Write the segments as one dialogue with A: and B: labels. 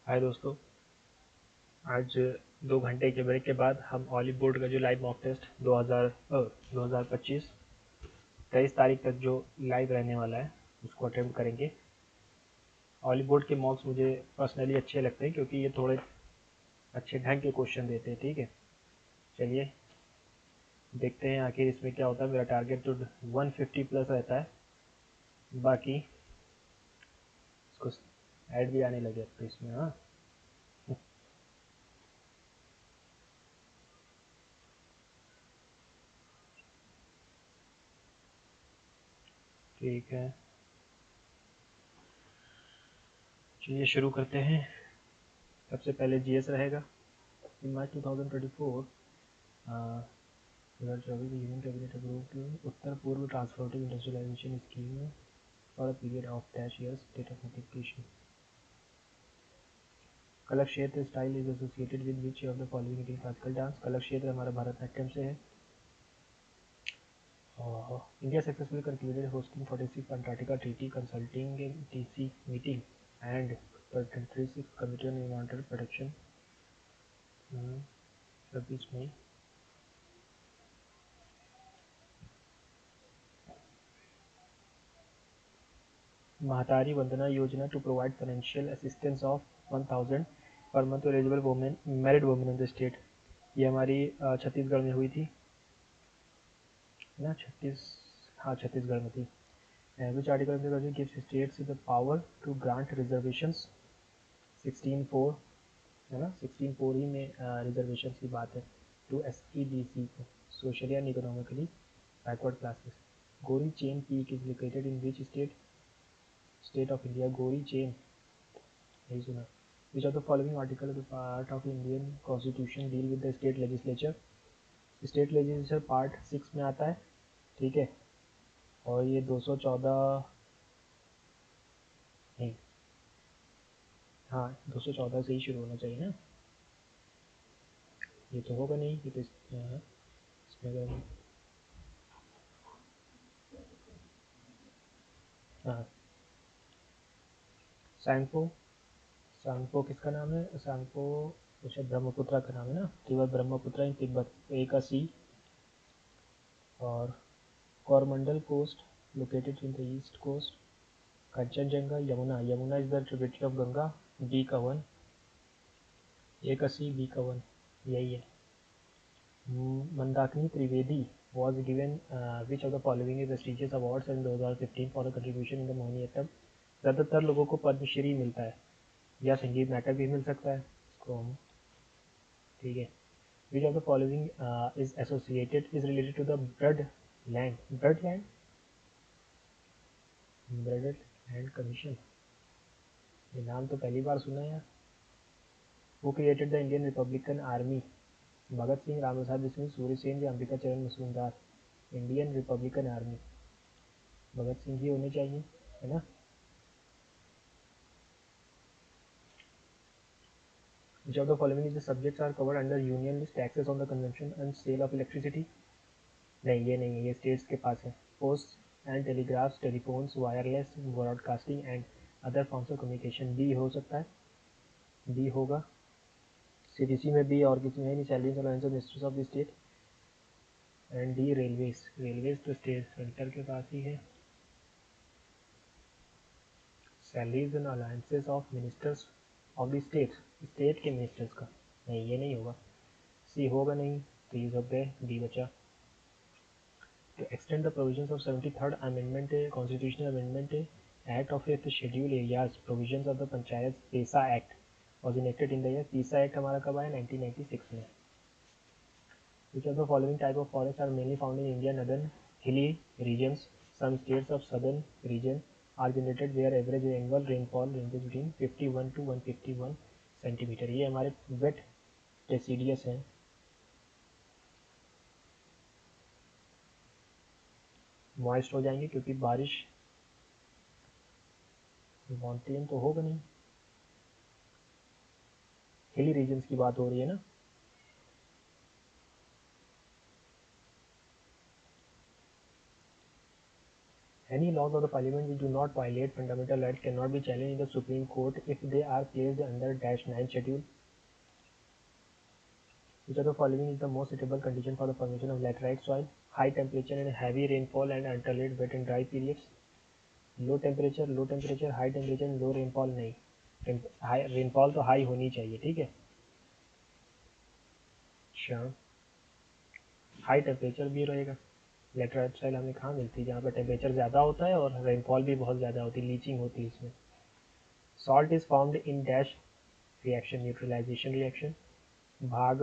A: हाय दोस्तों। आज 2 घंटे के ब्रेक के बाद हम ऑलिव बोर्ड का जो लाइव मॉक टेस्ट 2025 23 तारीख तक जो लाइव रहने वाला है उसको अटेम्प्ट करेंगे। ऑलिव बोर्ड के मॉक्स मुझे पर्सनली अच्छे लगते हैं क्योंकि ये थोड़े अच्छे ढंग के क्वेश्चन देते हैं। ठीक है, चलिए देखते हैं आखिर इसमें क्या होता है। मेरा टारगेट तो 150 प्लस रहता है, बाकी इसको ऐड भी आने लगे अब तो इसमें। हाँ ठीक है, चलिए शुरू करते हैं। सबसे पहले जीएस रहेगा। In March 2024 2024 union cabinet approved उत्तर पूर्व transporting industrialisation scheme for a period of dash years. Date of notification. कलक क्षेत्र style is associated with which of the following Indian classical dance. कलक क्षेत्र हमारा भारतनाट्यम से है। India successfully concluded hosting 46 Antarctica treaty consulting TC meeting and 36 committee on environmental protection 26 May. Mahatari Vandana Yojana to provide financial assistance of 1000 per month to eligible women married women in the state. ये हमारी छत्तीसगढ़ में हुई थी ना। हाँ छत्तीसगढ़ में थी। Which article of the constitution gives states the power to grant reservations. 16(4) है ना, 16(4) ही में रिजर्वेशन की बात है। टू SEDC को, socially and economically backward classes. Gori Chen peak is located in which state of India. Gori Chen नहीं सुना। Which of the following article of the part of Indian constitution deal with the state legislature. State legislature part 6 में आता है। ठीक है, और ये 214 नहीं, हाँ 214 से ही शुरू होना चाहिए ना। ये तो होगा नहीं, ये तो इसमें अगर हाँ सैंगपो। सांगपो किसका नाम है? सांगपो तो शायद ब्रह्मपुत्रा का नाम है ना। River Brahmaputra in Tibet, A का सी। और Coromandel coast located in the east coast. Kanchenjunga Yamuna, Yamuna is the tributary of Ganga, B का 1। ए का सी, बी का 1, यही है। Mandakini Trivedi was given which of the following is prestigious awards in 2015 for a contribution in the Mohiniyattam. ज़्यादातर लोगों को पद्मश्री मिलता है या संगीत नाटक भी मिल सकता है इसको हम। ठीक है, which of the following is associated is related to the blood land commission। ये नाम तो पहली बार सुना है यार। Who created the Indian Republican Army? Bhagat Singh, Ram Prasad Bismil, Surya Sen या अंबिका चरण Majumdar. Indian Republican army Bhagat Singh ही होने चाहिए, है ना। Which of the following is the subjects are covered under union list? Taxes on the consumption and sale of electricity। नहीं ये नहीं है, ये स्टेट्स के पास है। Post and telegraphs, telephones, wireless broadcasting and other forms of communication. B हो सकता है, बी होगा। सीडीसी में बी और किसी में नहीं। Salaries allowance of ministers of the state. And D railways, railways तो स्टेट सेंटर के पास ही है। Salaries and allowances of ministers of the state, state के मिनिस्टर्स का। नहीं ये नहीं होगा, सी होगा नहीं, तो ये सब गए, डी बचा। To extend the provisions of 73rd Amendment, Constitutional Amendment Act of 5th Schedule Areas, provisions of the Panchayat PESA Act was enacted in the year। PESA Act हमारा कब आया? 1996 में। Which of the following type of forests are mainly found in India? Northern hilly regions. Some states of southern region are generated where average annual rainfall ranges between 51 to 151 centimetre. ये हमारे wait deciduous हैं। Moist हो जाएंगे क्योंकि बारिश। Mountain तो होगा नहीं, हिली रीजन्स की बात हो रही है ना। Any laws of the parliament which do not violate fundamental rights cannot be challenged in the Supreme Court if they are placed under -9 schedule. Which of the following is the most suitable condition for the formation of laterite soil? High temperature and heavy rainfall and alternate wet and dry periods. Low temperature, high temperature, low rainfall नहीं, high rainfall तो high होनी चाहिए, ठीक है। अच्छा, high temperature भी रहेगा। Laterite soil हमें कहाँ मिलती है? जहाँ पर टेम्परेचर ज़्यादा होता है और रेनफॉल भी बहुत ज़्यादा होती है, लीचिंग होती है इसमें। Salt is formed in dash reaction, neutralization reaction. Bhaga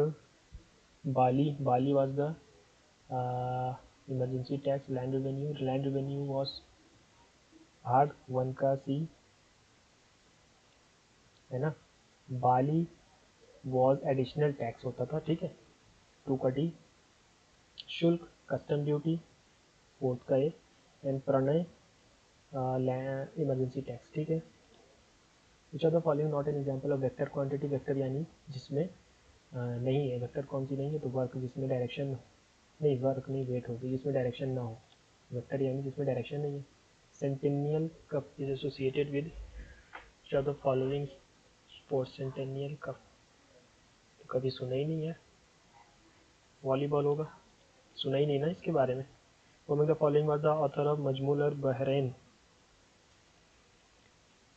A: Bali was the emergency tax. Land revenue was Bhaga 1 का सी, है ना। बाली वॉज एडिशनल टैक्स होता था, ठीक है। 2 का डी। शुल्क कस्टम ड्यूटी 4 का ए। एंड प्रणय इमरजेंसी टैक्स, ठीक है। Which are the following not an example of vector quantity? Vector यानी जिसमें नहीं है, वेक्टर कौन सी नहीं है? तो वर्क जिसमें डायरेक्शन नहीं, वर्क नहीं, वेट होगी जिसमें डायरेक्शन ना हो। वेक्टर यानी जिसमें डायरेक्शन नहीं है। Centennial cup is associated with which are the following sports? Centennial cup तो कभी सुना ही नहीं है, वॉलीबॉल होगा, सुना ही नहीं ना इसके बारे में। Among the following was the author of Majmul al-Bahrain?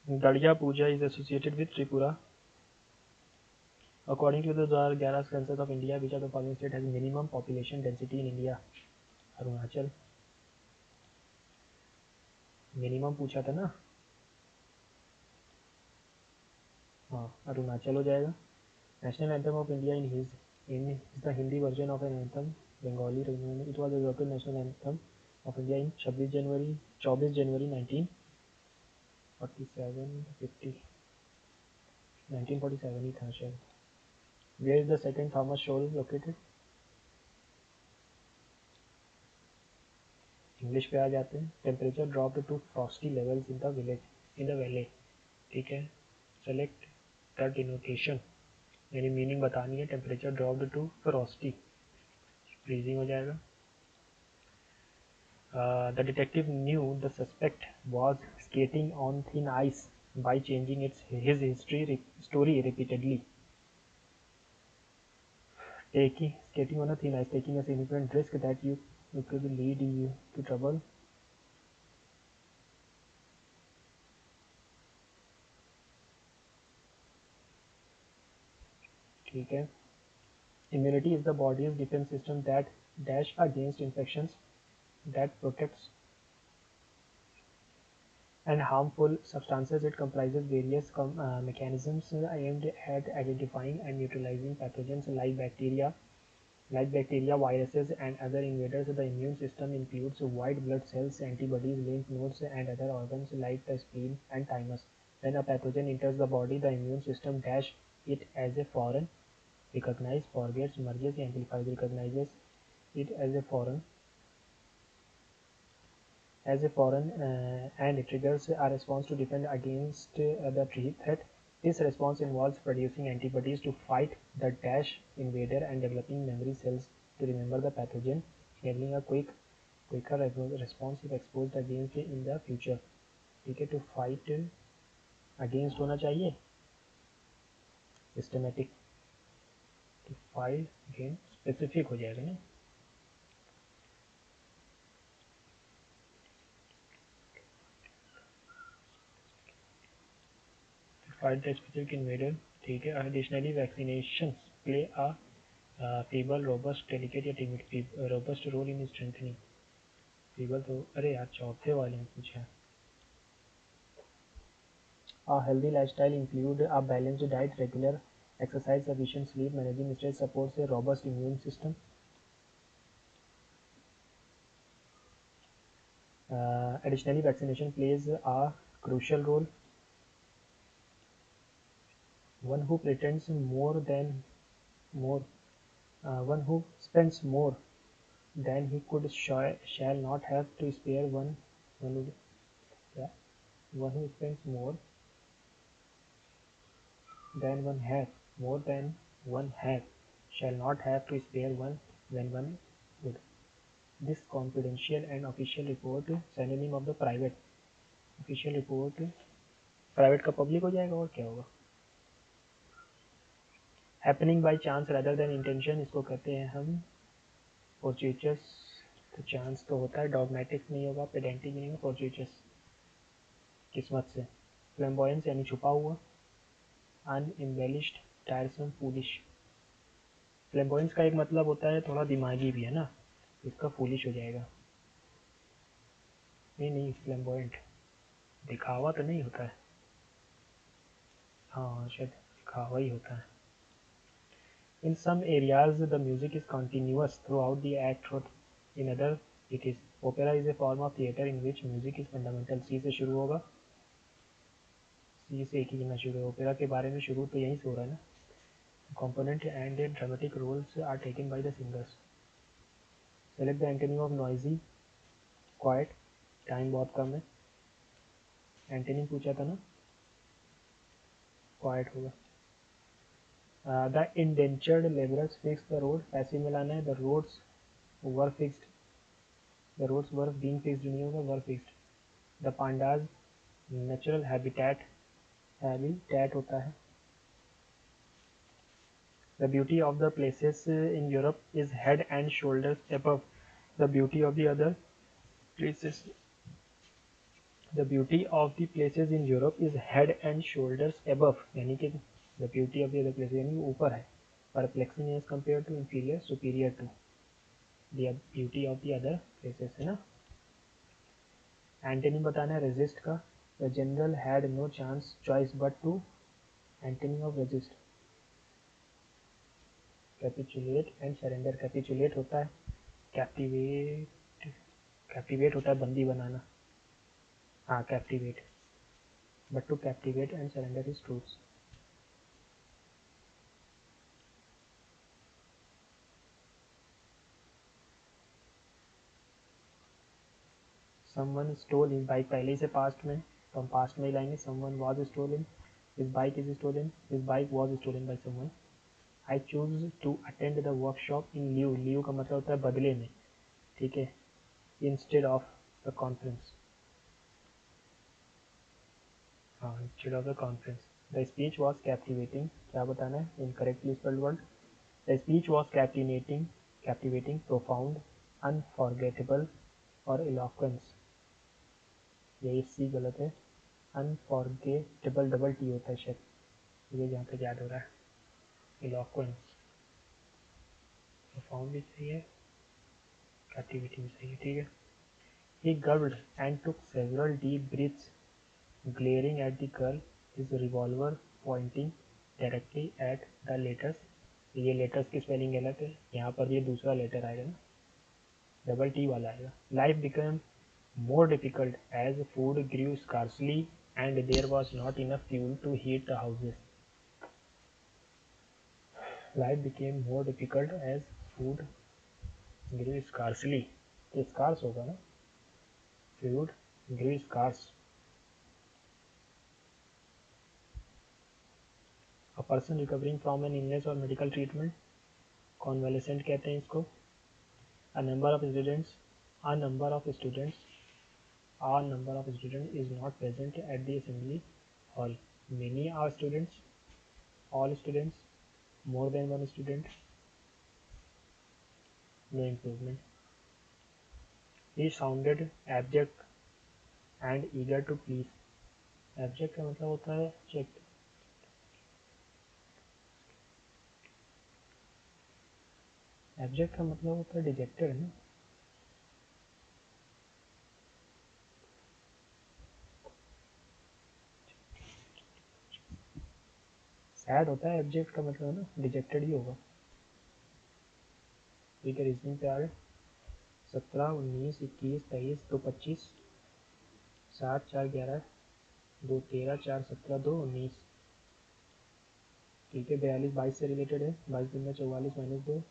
A: Gadya Puja is associated with Tripura. According to the 2011 census of India, which of the following state has minimum population density in India? Arunachal. Minimum पूछा था ना, हाँ, अरुणाचल हो जाएगा। National anthem of India in the Hindi version of an anthem, Bengali. It was adopted national anthem of India in 24 January 1947 50 1947 ही था शायद। Where is the second Thomas Shoal located? English पे आ जाते हैं। Temperature dropped to frosty levels in the valley, ठीक है। Select the denotation, यानी मीनिंग बतानी है। Temperature dropped to frosty, freezing हो जाएगा। The detective knew the suspect was skating on thin ice by changing his history story repeatedly. Skating on a thin ice, taking a significant risk that you could lead you to trouble. ठीक है। Immunity is the body's defense system that dash against infections, that protects and harmful substances. It comprises various mechanisms aimed at identifying and neutralizing pathogens like bacteria, viruses, and other invaders. The immune system includes white blood cells, antibodies, lymph nodes, and other organs like the spleen and thymus. When a pathogen enters the body, the immune system dash it as a foreign, recognize, forgets, merges, amplifies, recognizes it as a foreign and triggers a response to defend against the threat. This response involves producing antibodies to fight the dash invader and developing memory cells to remember the pathogen, enabling a quicker response if exposed against in the future. ठीक है, to fight against होना चाहिए systematic, to fight against specific हो जाएगा ना। Fight the specific invader, ठीक है। Additionally, vaccinations play a feeble, robust, delicate या timid robust role in strengthening. feeble तो अरे यार चौथे वाले में पूछा है। A healthy lifestyle include a balanced diet, regular exercise, sufficient sleep, managing stress supports a robust immune system. Additionally, vaccination plays a crucial role. One who pretends one who spends more than he could shall not have to spare one yeah, one who spends more than one have shall not have to spare one when one would. This confidential and official report synonym of the private. Official report private का public हो जाएगा और क्या होगा। Happening by chance rather than intention, इसको कहते हैं हम फॉर्चुइटस। तो चांस तो होता है, डॉगमेटिक नहीं होगा, पेडेंटिक नहीं होगा, फॉर्चुइटस किस्मत से। फ्लैम्बॉयंस यानी छुपा हुआ, अनएम्बेलिश्ड, टायरसम, फूलिश। फ्लैम्बॉयंस का एक मतलब होता है थोड़ा दिमागी भी है ना, इसका फूलिश हो जाएगा। नहीं फ्लैम्बॉयंट दिखावा तो नहीं होता है, हाँ शायद दिखावा ही होता है। In some areas the music is continuous throughout the act, in other it is. Opera is a form of theatre in which music is fundamental. C से शुरू होगा, सी से एक ही गिनना शुरू है। ओपेरा के बारे में शुरू तो यहीं से हो रहा है ना। Component and dramatic roles are taken by the singers. Select the antonym of noisy, quiet, time बहुत कम है। एंटोनिम पूछा था ना, क्वाइट होगा। The indentured labourers fix the road, passive में लाना है। The roads were fixed, the roads were being fixed नहीं होगा, were fixed. The panda's natural habitat, habitat होता है। The beauty of the places in Europe is head and shoulders above the beauty of the other places. The beauty of the places in Europe is head and shoulders above, यानी कि the beauty of the other places यानी ऊपर है, perplexing as compared to, inferior, superior to the beauty of the other places है ना। Antonym बताना है resist का। The general had no chance choice but to, antonym of resist capitulate and surrender. Capitulate होता है कैप्टिवेट, कैप्टिवेट होता है बंदी बनाना, हाँ captivate, but to captivate and surrender is truths. Someone stole his bike, पहले से पास्ट में, तो हम पास्ट में ही लाएंगे। Someone was stolen, his bike is stolen, his bike was stolen by someone. I choose to attend the workshop in lieu, lieu का मतलब होता है बदले में, ठीक है, instead of the conference, हाँ instead of the conference. The speech was captivating, क्या बताना है, incorrectly spelled word. The speech was captivating, profound, unforgettable और eloquence, यही सी गलत है। अनफॉरगेटेबल डबल टी होता है शायद, ये जहाँ तक याद हो रहा है। इलॉक्वेंस, प्रोफाउंड भी सही है, कैप्टिवेटिंग भी सही है, ठीक है। He gulped and took several deep breaths, glaring at the girl, his revolver pointing directly at the letters. ये लेटर्स की स्पेलिंग गलत है, यहाँ पर ये दूसरा लेटर आएगा ना, डबल टी वाला आएगा। Life become more difficult as food grew scarcely and there was not enough fuel to heat the houses. Life became more difficult as food grew scarcely. तो scarce होगा ना, food grew scarce. A person recovering from an illness or medical treatment, convalescent कहते हैं इसको। A number of students, a number of students, a number of students is not present at the assembly hall. Many are students, all students, more than one student, no improvement. He sounded abject and eager to please. Abject का मतलब होता है check, abject का मतलब होता है dejected है ना। सैड होता है, एब्जेक्ट का मतलब है ना डिजेक्टेड ही होगा। ठीक है, रीजनिंग पे आ गए। 17, 19, 21, 23, 2, 25, 7, 4, 11, 2, 13, 4, 17, 2, 19। ठीक है, 42 22 से रिलेटेड है। 22 दूना 44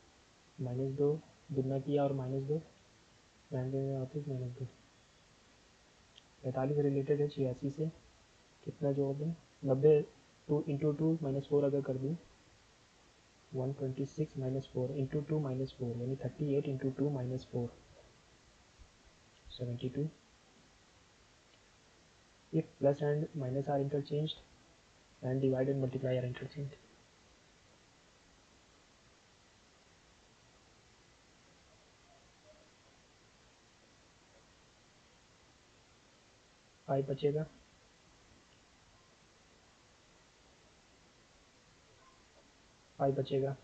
A: माइनस दो दुना किया और -2, 39 -2। 45 रिलेटेड है 86 से, कितना जोड़ दें, 90, 2 इंटू 2 -4 अगर कर दूँ, 126 -4 इंटू 2 -4 यानी 38 into 2 -4, 72. If plus and minus are interchanged and divide and multiply are interchanged. Five बचेगा, फाइव बचेगा.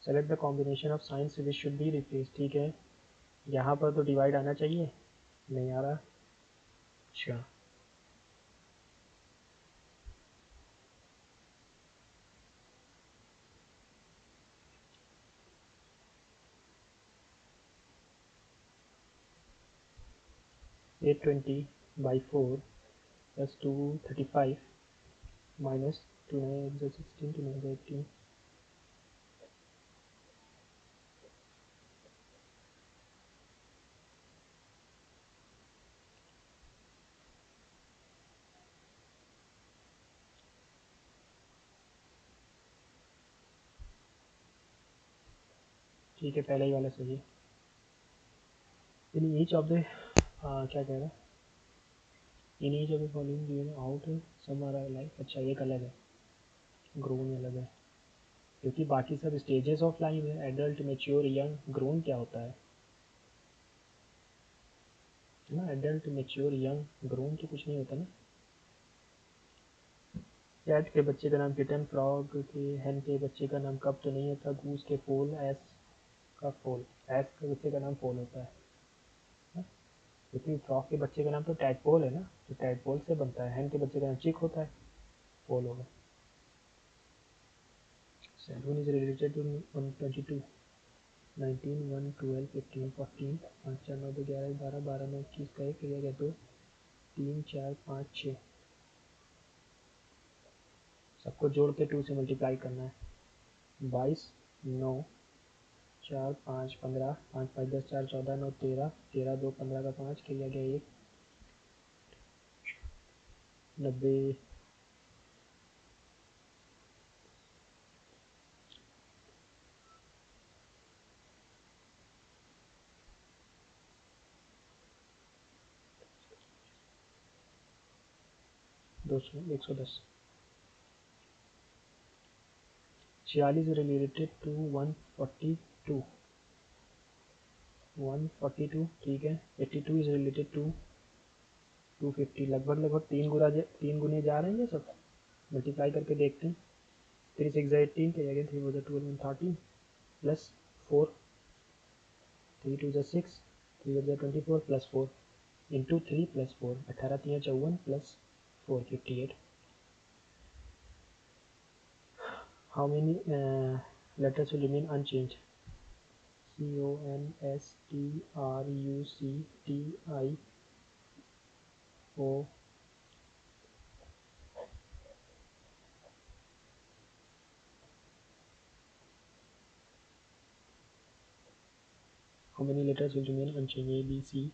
A: Select the combination of science which should be replace. ठीक है, यहाँ पर तो डिवाइड आना चाहिए, नहीं आ रहा. अच्छा, at twenty by four plus 235 minus 2 9 16 2 9 18. ठीक है, पहले ही वाला सही है. इन ईच ऑफ द क्या कह रहा है, in each of the following given out some are like. अच्छा, एक अलग है, ग्रोन अलग है, क्योंकि बाकी सब स्टेजेस ऑफ लाइन है. एडल्ट, मेच्योर, यंग, ग्रोन क्या होता है ना. एडल्ट, मेच्योर, यंग, ग्रोन तो कुछ नहीं होता ना. कैट के बच्चे का नाम किटन, फ्रॉग के, हैन के बच्चे का नाम कप तो नहीं होता, गूस के फोल, एस का फोल, एस के बच्चे का नाम फोल होता है ना? क्योंकि फ्रॉग के बच्चे का नाम तो टैडपोल है ना, तो टैडपोल से बनता है. हैन के बच्चे का नाम चिक होता है, फोल होगा. 7 is related to 122. 19 1 12 15 14. 5 4 9 2 11 12 12 9 21 का 1 क्रिया गया 2 3 4 5 6. सबको जोड़ के 2 से मल्टीप्लाई करना है. 22 9 4 5 15 5 5 10 4 14 9 13 13 2 15 का 5 क्रिया गया 1 90. 200 110. 46 रिलेटेड टू 142. 142 ठीक है. 82 इज रिलेटेड टू 250. लगभग लगभग 3 गुने जा रहे हैं ये सब. मल्टीप्लाई करके देखते हैं. 3 6 18 के again 3 was 12 and 13 plus 4 3 2 6 3 was 24 plus 4 into 3 plus 4 18 3 54 plus 4 58. How many letters will remain unchanged? CONSTRUCTIO. How many letters will remain unchanged? A, B, C,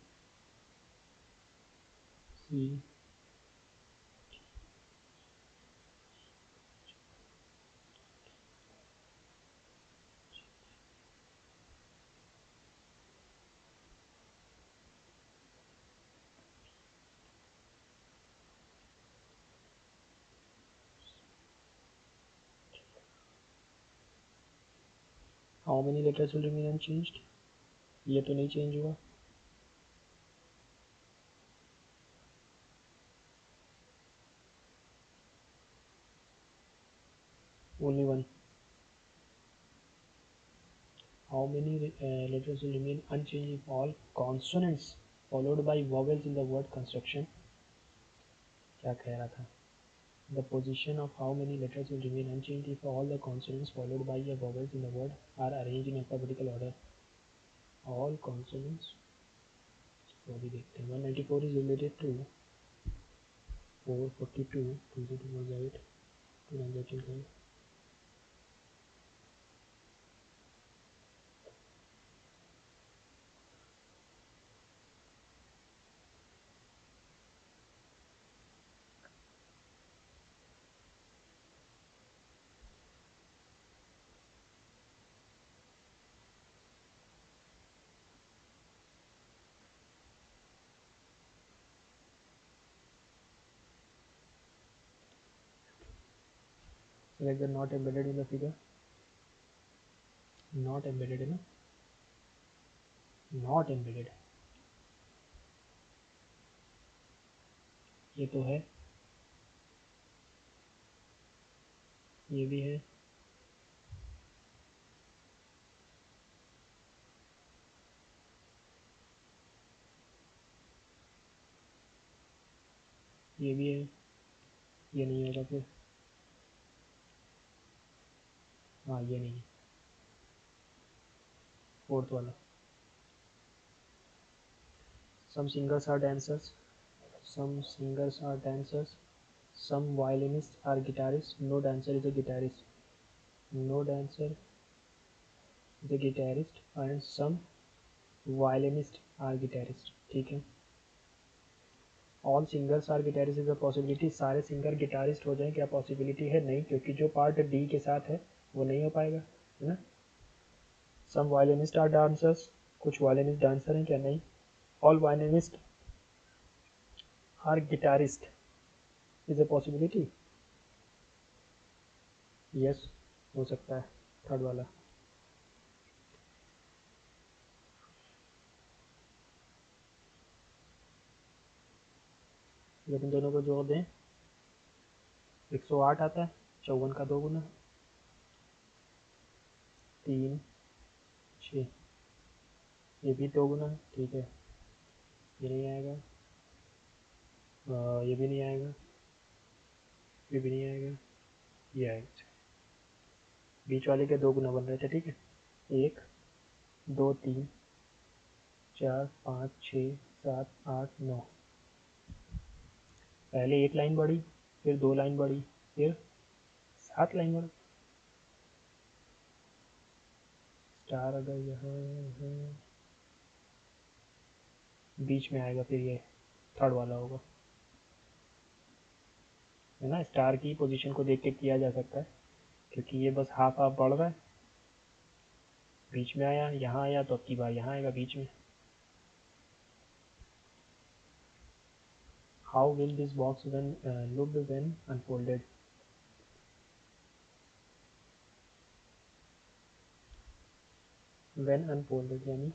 A: C. How many letters will remain unchanged? ये तो नहीं change हुआ. Only one. How many letters will remain unchanged if all consonants followed by vowels in the word construction? क्या कह रहा था? The position of how many letters will remain unchanged if all the consonants followed by a vowels in the word are arranged in alphabetical order. All consonants. तो अभी देखते हैं. 194 is related to 442 22 was 8 218. Leg not embedded in the figure, not embedded है ना, not embedded, ये तो है, ये भी है, ये भी है, ये नहीं होगा फिर, हाँ ये नहीं है, फोर्थ वाला। Some singers are dancers, some singers are dancers, some violinists are guitarists, no dancer is a guitarist, no dancer is a guitarist and some violinists are guitarists, ठीक है। All singers are guitarist is a possibility, सारे singer guitarist हो जाएं क्या possibility है? नहीं, क्योंकि जो पार्ट डी के साथ है वो नहीं हो पाएगा, है ना। सम वायलिनिस्ट आर डांसर्स, कुछ वायलिनिस्ट डांसर हैं क्या? नहीं। All violinist are guitarist is a possibility, yes हो सकता है, थर्ड वाला। जब इन दोनों को जोड़ दें 108 आता है, 54 का 2 गुना 3 6, ये भी 2 गुना, ठीक है, ये नहीं आएगा, ये भी नहीं आएगा, ये भी नहीं आएगा, ये आएगा, बीच वाले के 2 गुना बन रहे थे, ठीक है। 1 2 3 4 5 6 7 8 9, पहले एक लाइन बढ़ी, फिर 2 लाइन बढ़ी, फिर 7 लाइन बढ़ी। स्टार अगर यहाँ यहाँ बीच में आएगा फिर ये थर्ड वाला होगा, है ना। स्टार की पोजीशन को देख के किया जा सकता है, क्योंकि ये बस हाफ हाफ बढ़ रहा है, बीच में आया, यहाँ आया, तो अब की बार यहाँ आएगा बीच में। How will this box when looked when unfolded, when unfolded यानी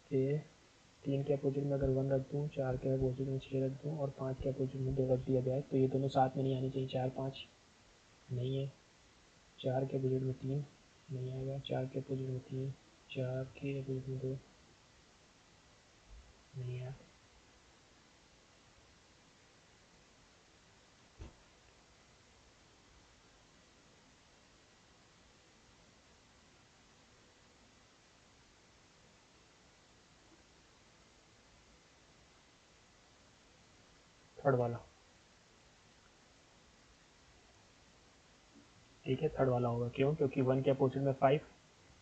A: कि 3 के अपोजिट में अगर 1 रख दूँ, 4 के अपोजिट में 6 रख दूँ और 5 के अपोजिट में 2 रख दिया जाए, तो ये दोनों साथ में नहीं आनी चाहिए, 4 5 नहीं है, 4 के अपोजिट में 3 नहीं आएगा, 4 के अपोजिट में 3, 4 के अपोजिट में 2 नहीं आया, थर्ड वाला, ठीक है, थर्ड वाला होगा। क्यों? क्योंकि 1 के अपोजिट में 5,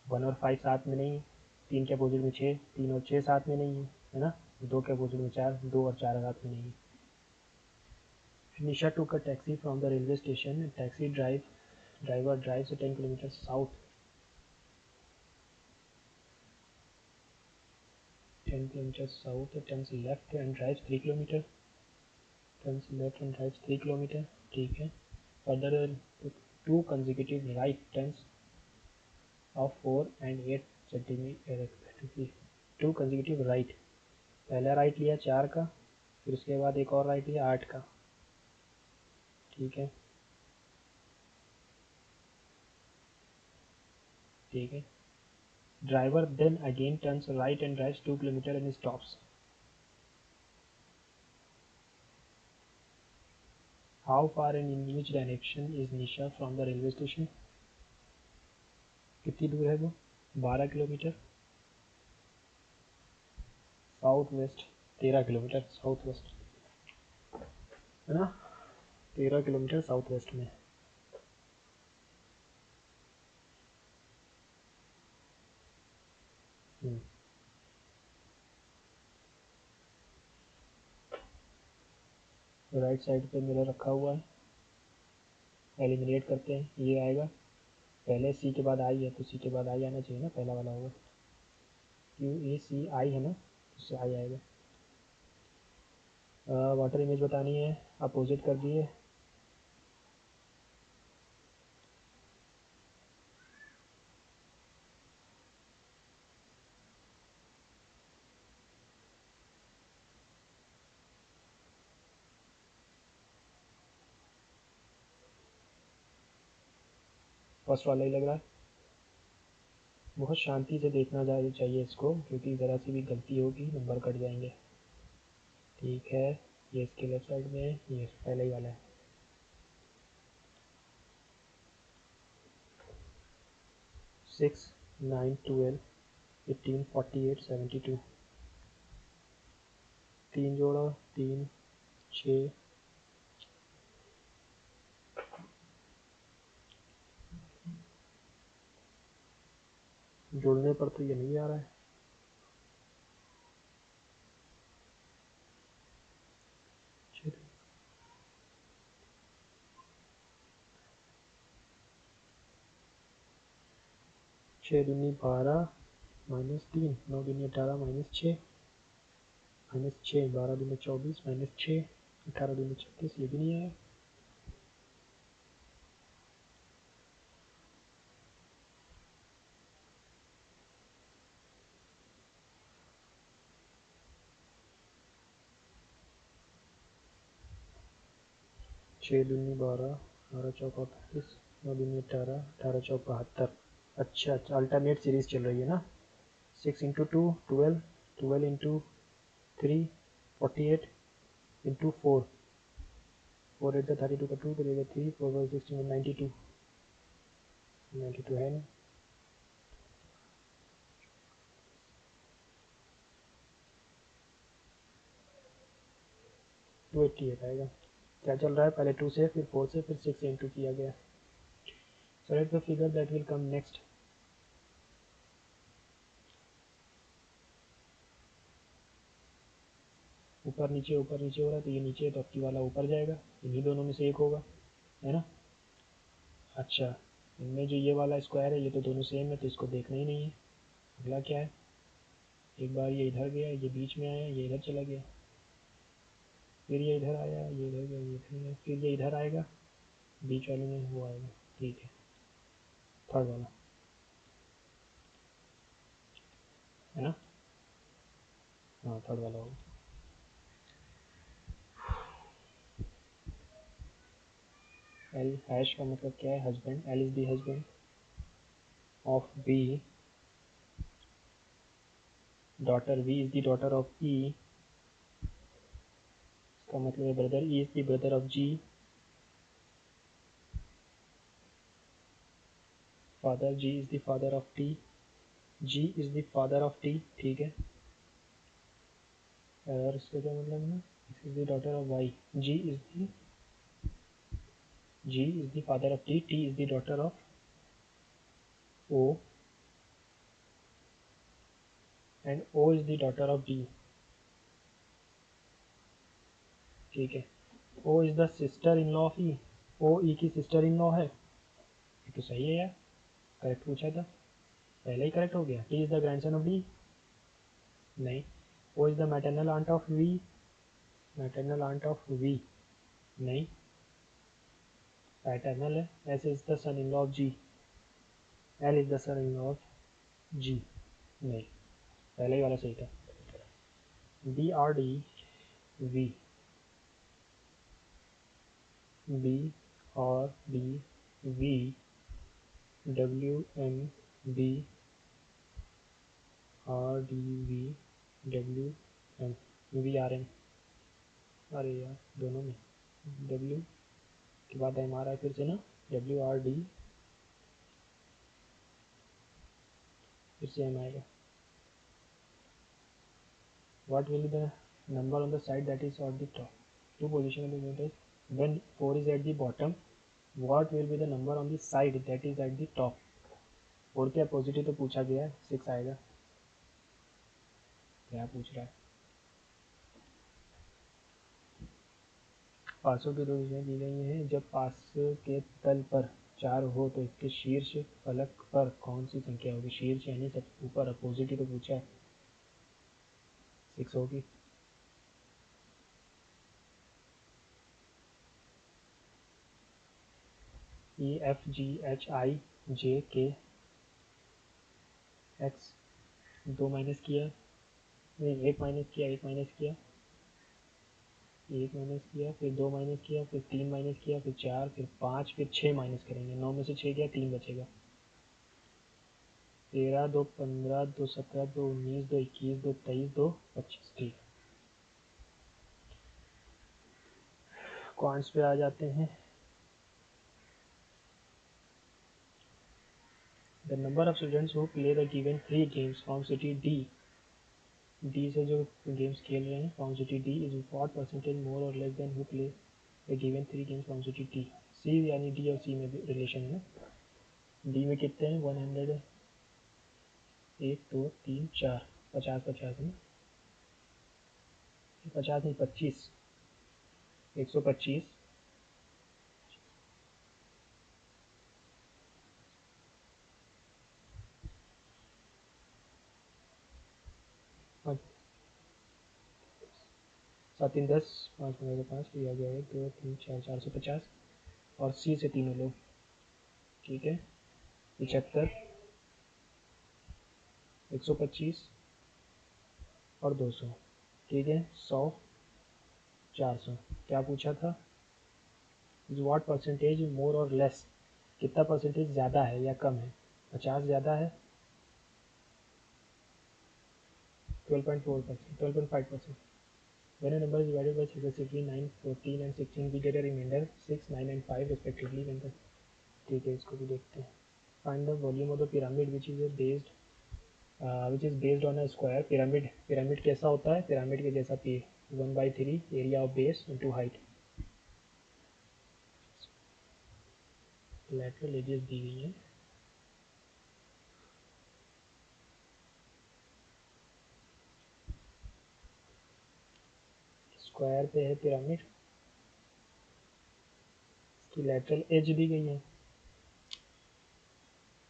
A: 1 और 5 साथ में नहीं है, 3 के अपोजिट में 6, 3 और 6 साथ में नहीं है ना, 2 के अपोजिट में 4, 2 और 4 साथ में नहीं है। Nisha took a taxi from the railway station. Taxi driver drives 10 kilometers south. 10 kilometers south, turns left and drives 3 kilometers. Turns left and drives 3 kilometers. ठीक है. Further, two consecutive right turns of 4 and 8 centimeter respectively. Two consecutive right. पहला right लिया 4 का, फिर उसके बाद एक और राइट लिया 8 का, ठीक है, ठीक है। Driver then again turns right and drives 2 kilometers and stops. How far and in which direction is Nisha from the railway station? कितनी दूर है वो? 12 kilometre south west, 13 kilometre south west, है ना, 13 किलोमीटर साउथ वेस्ट में। Right side पे mirror रखा हुआ है, एलिमिनेट करते हैं, ये आएगा, पहले सी के बाद आई है तो सी के बाद आई आना चाहिए ना, पहला वाला होगा, क्यू ए सी आई है ना, उससे आई आएगा। वाटर इमेज बतानी है, अपोजिट कर दिए, फर्स्ट वाला ही लग रहा है। बहुत शांति से देखना चाहिए इसको, क्योंकि ज़रा सी भी गलती होगी नंबर कट जाएंगे। ठीक है, ये इसके लेफ्ट साइड में है, ये पहले ही वाला है। सिक्स, 9, 12, 18, 48, 72। 3 जोड़ा, 3, 6, जोड़ने पर तो ये नहीं आ रहा है। छः दूनी 12 -3, 9 दूनी 18 -6 -6, 12 दूनी 24 -6, 18 दूनी 36, ये भी नहीं आया। छः दूनी 12, 12 चौक 48, 9 दूनी 18, 18 चौक 72। अच्छा अच्छा, अल्टरनेट सीरीज चल रही है ना। 6 इंटू 2 12, 12 इंटू 3 48, इंटू 4, 4 8 32 का 2 करेगा 3, 4 बाई 16 92, 92 है ना। 288 आएगा। क्या चल रहा है, पहले 2 से, फिर 4 से, फिर 6 से इंटू किया गया। Select the figure that will come next. ऊपर नीचे हो रहा है, तो ये नीचे है तो अब की वाला ऊपर जाएगा, इन्हीं दोनों में से एक होगा, है ना। अच्छा, इनमें जो ये वाला स्क्वायर है ये तो दोनों सेम है, तो इसको देखना ही नहीं है। अगला क्या है, एक बार ये इधर गया, ये बीच में आया, ये इधर चला गया, फिर ये इधर आया, ये इधर गया, ये इधर गया, फिर ये इधर आएगा, बीच वाले में वो आएगा। ठीक है, थर्ड वाला है ना। हाँ, थर्ड वाला होगा। एल हैश का मतलब क्या है, husband. L is the husband of B, daughter V is the daughter of E, इसका मतलब है brother. E is the brother of G, father. G is the father of T, G is the father of T. ठीक है, और इसका क्या मतलब है, this is the daughter of Y. G is the father of T, T is the daughter of O, and O is the daughter of D. ठीक है, O is the sister in law of E, O E की sister in law है। ये तो सही है यार, correct पूछा था, पहले ही करेक्ट हो गया। T is the grandson of D, नहीं। O is the maternal aunt of V, maternal aunt of V, नहीं, पैटर्नल है। S is the son in law of G, L is the son in law of G, नहीं, पहले ही वाला सही था। B R D V, B R D V, W M B, R D V, W M, V R M. अरे यार, दोनों में डब्ल्यू के बाद एम आ रहा है फिर से ना, डब्ल्यू आर डी, फिर से एम आएगा। What will be the number on the side that is at the top? Two position of the unit. When 4 is at the bottom, what will be the number on the side that is at the top? 4 क्या positive तो पूछा गया है, 6 आएगा। क्या पूछ रहा है, पासों की दो दिशाएं दी गई हैं। जब पास के तल पर 4 हो तो इसके शीर्ष फलक पर कौन सी संख्या होगी। शीर्ष यानी सब ऊपर, अपोजिट ही तो पूछा है, 6 होगी। E F G H I जे के एक्स, 2 माइनस किया, नहीं 1 माइनस किया, 1 माइनस किया, 1 माइनस किया, फिर 2 माइनस किया, फिर 3 माइनस किया, फिर 4, फिर 5, फिर 6 माइनस करेंगे। 9 में से 6 गया, 3 बचेगा। 13, 2 15, 2 17, 2 19, 2 21, 2 23, 2 25। ठीक, क्वांट्स पे आ जाते हैं। The number of students who play the given 3 games from city D, D से जो गेम्स खेल रहे हैं from city D is what percentage more और less than who play the given 3 games from city T. C यानी D और सी में भी रिलेशन है। डी में कितने हैं? 100, 1 2 3 4, 50 50 है, 50 नहीं 25, 125, 7 3 10, 5 15 5, तो आ गया 1 2 3 4, 450। और सी से तीनों लोग, ठीक है, 75, 125 और 200, ठीक है, 100, 400। क्या पूछा था? इज व्हाट परसेंटेज मोर और लेस, कितना परसेंटेज ज़्यादा है या कम है? 50 ज़्यादा है, 12.4%, 12.5%। When a number is divided by successively 9, 14 and 16, we get a remainder 6, 9 and 5 respectively when the, ठीक है, इसको भी देखते हैं। Find the volume of the pyramid which is based on a square pyramid। Pyramid कैसा होता है? पिरामिड के जैसा पे 1/3 area of base into height. Lateral edges दी गई हैं। स्क्वायर पे है पिरामिड, इसकी लेटरल एज दी गई है।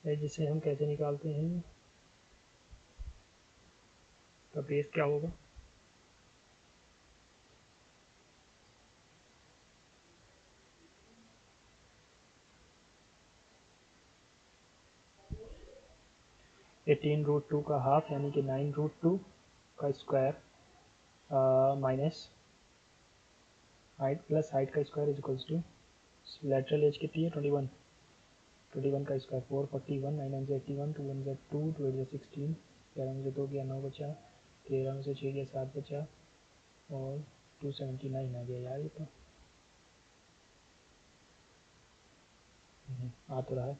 A: एज से हम कैसे निकालते हैं? का बेस क्या होगा? एटीन रूट टू का हाफ यानी कि 9 रूट टू का square minus height plus height का square is equals to lateral edge कितनी है? 21, 21 का स्क्वायर 441, 9 1 81, 2 1 2, 2 8 16, 11 में से 2 गया 9 बचा, 13 में से 6 गया 7 बचा और 279 आ गया यार। ये तो आ तो रहा है।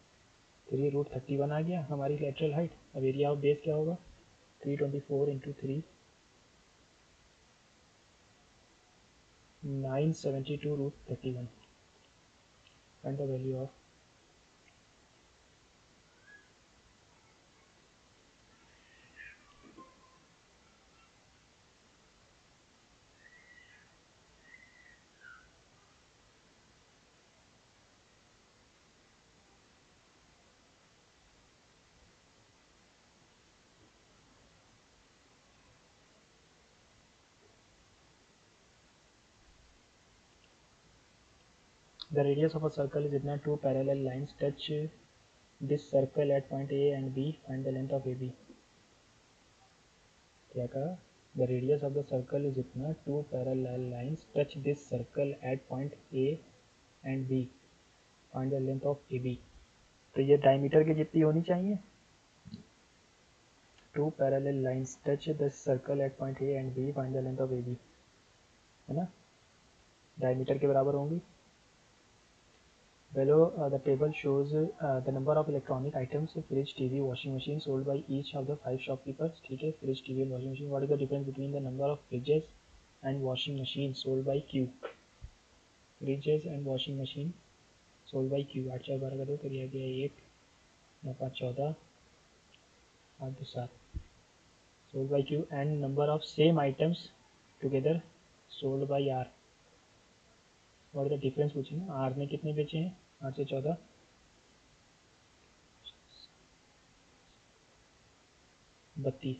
A: 3 रूट 31 आ गया हमारी लेटरल हाइट। अब एरिया ऑफ बेस क्या होगा? 324 into 3, 972 root 31 and the value of. The radius of a circle is इतना, two parallel lines touch this circle at point A and B, find the length of AB। क्या कहा? The radius of the circle is इतना, two parallel lines touch this circle at point A and B, find the length of AB। तो ये diameter की जितनी होनी चाहिए। Two parallel lines touch the circle at point A and B, find the length of AB, है ना, diameter के बराबर होंगी। Below the table shows the number of electronic items, fridge, TV, washing machine sold by each of the 5 shopkeepers। ठीक है, fridge, TV and washing machine। What is the difference between the number of fridges and washing machine sold by Q? Fridges and washing machine sold by Q। 8 4 12 का 2 करिए गया 1, 9 5 14, 8 2 7 sold by Q and number of same items together sold by R। What is the difference पूछे ना, R में कितने बेचे हैं? 8 से 14, 32।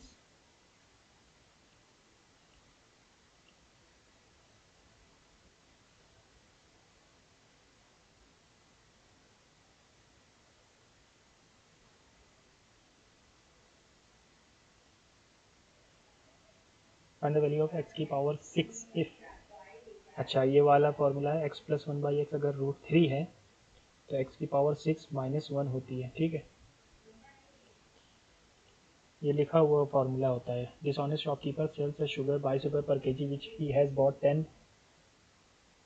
A: Find the value of x की पावर 6 if अच्छा, ये वाला फॉर्मूला है, x plus one by x अगर √3 है तो एक्स की पावर 6 माइनस 1 होती है, ठीक है। ये लिखा हुआ फार्मूला होता है। This honest shopkeeper sells a sugar 22 रुपये per K G which he has bought 10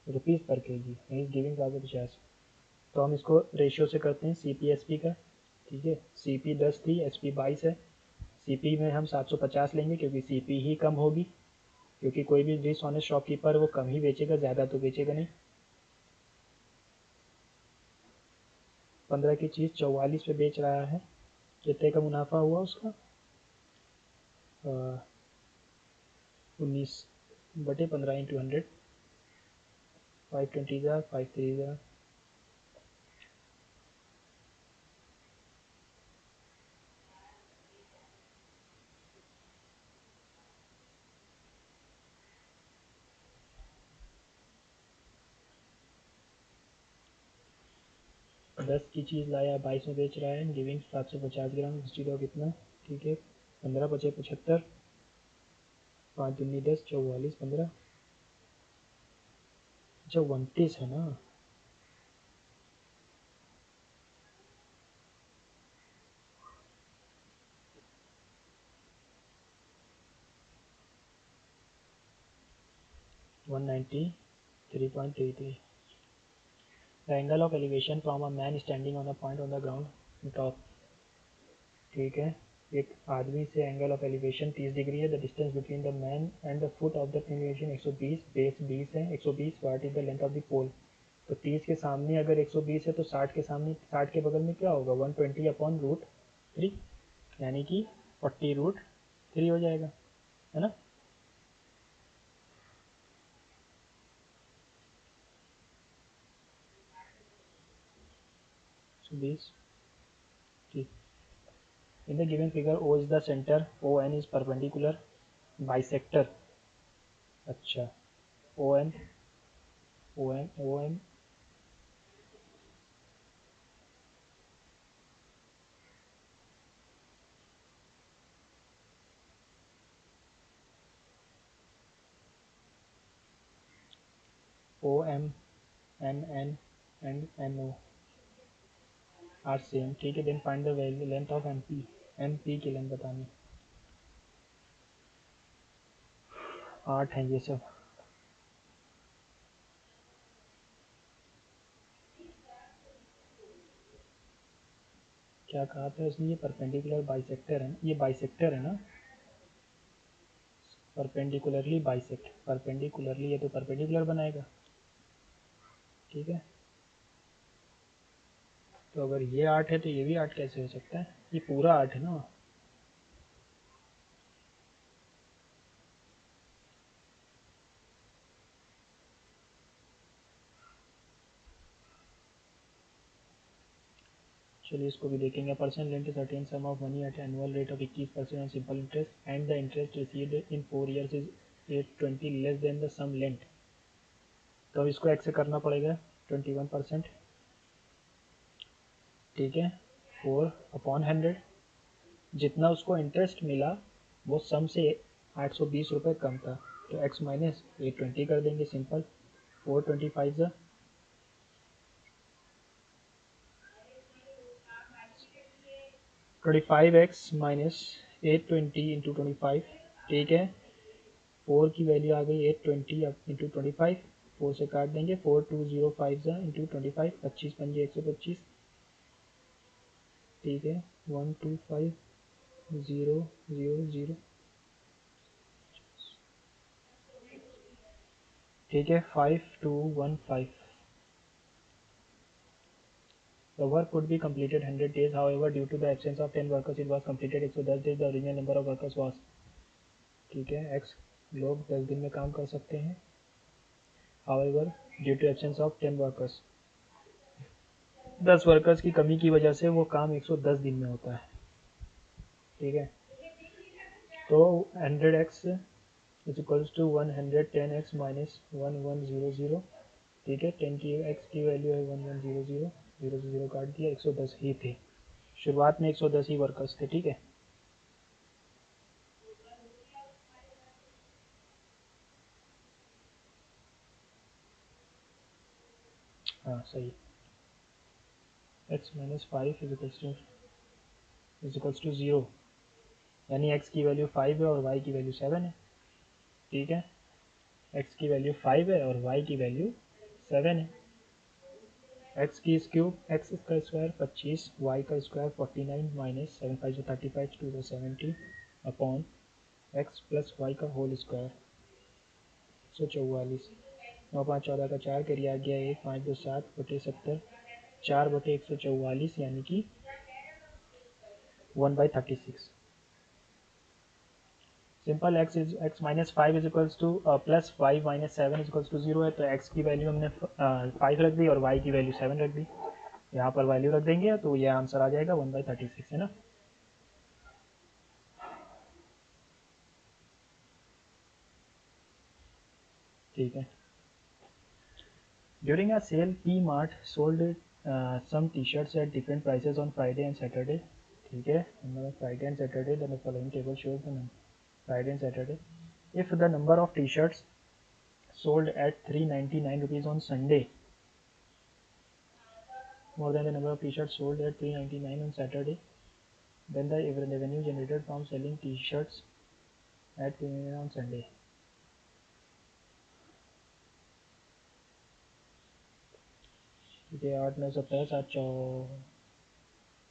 A: rupees per K ji he is giving 50। तो हम इसको रेशियो से करते हैं सी पी एस पी का, ठीक है। सी पी 10 थी, एस पी 22 है। सी पी में हम 750 लेंगे क्योंकि सी पी ही कम होगी, क्योंकि कोई भी डिसऑनेस्ट शॉपकीपर वो कम ही बेचेगा, ज़्यादा तो बेचेगा नहीं। 15 की चीज़ 44 पे बेच रहा है, कितने का मुनाफा हुआ उसका? 19/15 इंटू 100, 520 ज़ा 53 ज़ा 10 की चीज़ लाया 22 में बेच रहा है, गिविंग 750 ग्राम इंस्टीड ऑफ कितना, ठीक है। 15 × 5 = 75, 5 दूनी 10, 44, 15, अच्छा 29 है ना। $193.33। The angle of elevation from a man standing on a point on the ground top, ठीक है। एक आदमी से एंगल ऑफ एलिवेशन 30 डिग्री है। The distance between the man and the foot of the elevation 120, base 20 है, 120 what is the length of the pole. तो 30 के सामने अगर 120 है तो 60 के सामने, 60 के बगल में क्या होगा, 120/√3, यानी कि 40√3 हो जाएगा, है ना। सो 20, ठीक। In the given figure O is the centre, O N is perpendicular bisector. अच्छा, O N, O N O M N N and N O are same, ठीक है। Then find the value length of M P, M P की लेंथ बतानी। 8 है ये सब। क्या कहा था इसने, ये परपेंडिकुलर बाइसेक्टर है, ये बाइसेक्टर है ना, परपेंडिकुलरली बाइसेक्ट, परपेंडिकुलरली ये तो परपेंडिकुलर बनाएगा, ठीक है। तो अगर ये 8 है तो ये भी 8 कैसे हो सकता है, ये पूरा 8 है ना। चलिए इसको भी देखेंगे। Person lent certain sum of money at annual rate of 21% on simple interest and the interest received in 4 years is 820 less than the sum lent. तो इसको एक्स से करना पड़ेगा 21%, ठीक है। 4/100, जितना उसको इंटरेस्ट मिला वो सम से 820 रुपये कम था, तो x माइनस 820 कर देंगे, सिंपल। 4/25 25x माइनस 820 × 25, ठीक है। 4 की वैल्यू आ गई 820 इंटू 25, 4 से काट देंगे, 4205 इंटू 25, 25×5 = 125, ठीक है। 125,000, ठीक है। 5215। The work could be completed 100 days. However, due to the absence of 10 workers, it was completed 110 days. The original number of workers was, ठीक है। x लोग 10 दिन में काम कर सकते हैं। However, due to absence of 10 workers, 10 workers की कमी की वजह से वो काम 110 दिन में होता है, ठीक है। तो 100x is equals to 110x minus 1100, ठीक है। 10 की x की वैल्यू है 1100, 0 से 0 काट दिया, 110 ही थे शुरुआत में, 110 ही वर्कर्स थे, ठीक है। हाँ सही। x minus 5 is equals to 0, यानी x की वैल्यू 5 है और y की वैल्यू 7 है। ठीक है, x की वैल्यू 5 है और y की वैल्यू 7 है। x की क्यूब, x का स्क्वायर 25, y का square 49 minus 7 5 35 2 70 upon x plus y का होल स्क्वायर 144। 9 5 14 का 4 करिए आ गया 1 5 2 7 बटे 70 4 बटे 144, यानी कि 1/36। Simple x minus 5 is equals to plus 5 minus 7 is equals to 0 है, तो x की वैल्यू हमने 5 रख दी और y की वैल्यू 7 रख दी। यहाँ पर वैल्यू रख देंगे तो ये आंसर आ जाएगा 1/36, है ना। ठीक है। During a sale P mart sold some t-shirts at different prices on Friday and Saturday. ठीक है, Friday and Saturday, then the following table shows the Friday and Saturday. If the number of t-shirts sold at 399 rupees on Sunday more than the number of t-shirts sold at 399 on Saturday, then the revenue generated from selling t-shirts at 399 on Sunday. ठीक है, 8 9 17 7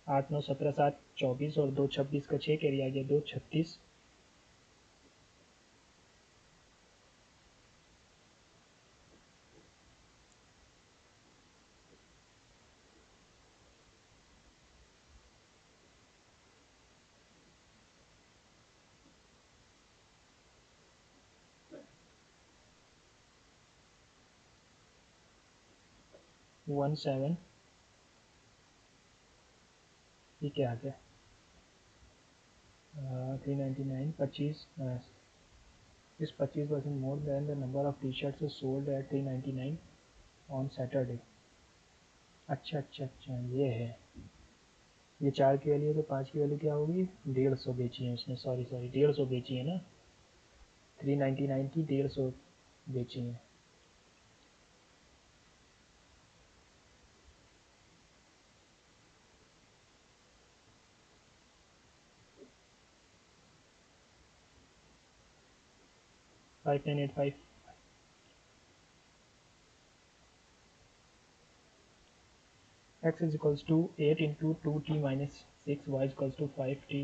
A: 8 9 17 7 24 और 2 26 का 6 carry आ गया 2 36। 1 7, ये क्या आ गया 399 25 is 25% more than the number of t-shirts sold at 399 on Saturday। अच्छा अच्छा अच्छा, ये है, ये 4 की वैल्यू है तो 5 की वैल्यू क्या होगी 150 बेची है उसने, सॉरी 150 बेची है ना, 399 की 150 बेची है। Five 985। x is equals to 8 into 2t minus 6, y is equals to 5t,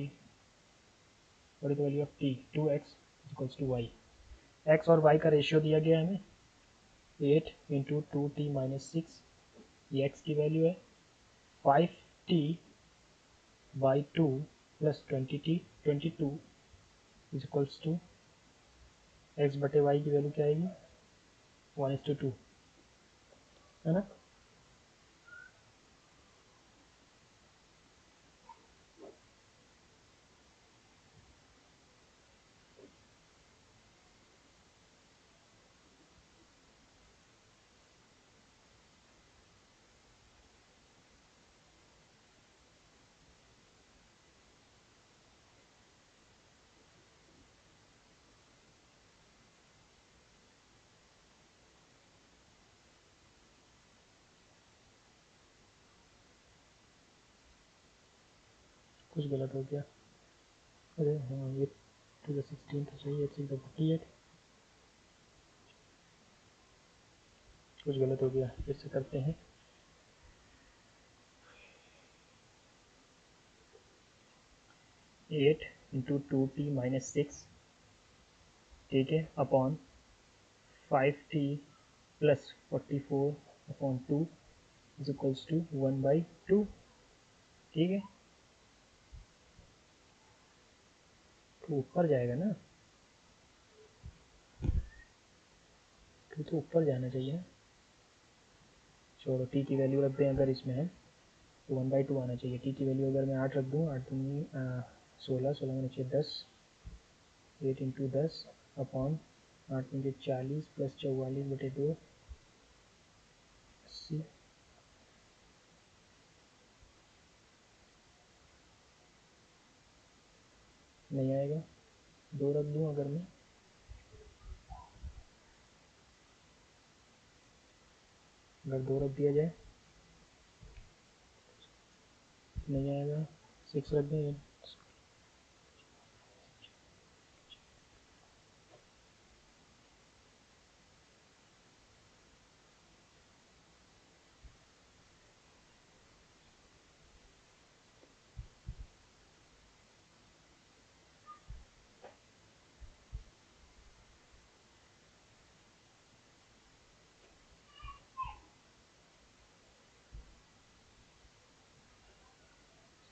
A: what is the value of t, 2x is equals to y। x और y का रेशियो दिया गया है हमें 8 इंटू 2t माइनस 6, ये x की value है, 5t by 2 plus 20t 22 is equals to x बटे y की वैल्यू क्या आएगी 1:2, है ना। कुछ गलत हो गया, अरे हाँ ये टू द 16 तो सही है, 48, कुछ गलत हो गया, फिर से करते हैं। 8 इंटू 2t माइनस 6, ठीक है, upon 5t plus 44 upon 2 is equals to 1/2। ठीक है, तो ऊपर जाएगा ना, तो ऊपर जाना चाहिए ना। छोड़ो, टी की वैल्यू रख दें अगर इसमें है तो 1/2 आना चाहिए। टी की वैल्यू अगर मैं 8 रख दूँ, 8 दूनी 16, 16 में नीचे 10, 8 इंटू 10 अपॉन 8 में 40 प्लस 44/2 80, नहीं आएगा, 2 रख दूँ अगर मैं, अगर 2 रख दिया जाए नहीं आएगा, 6 रख दें,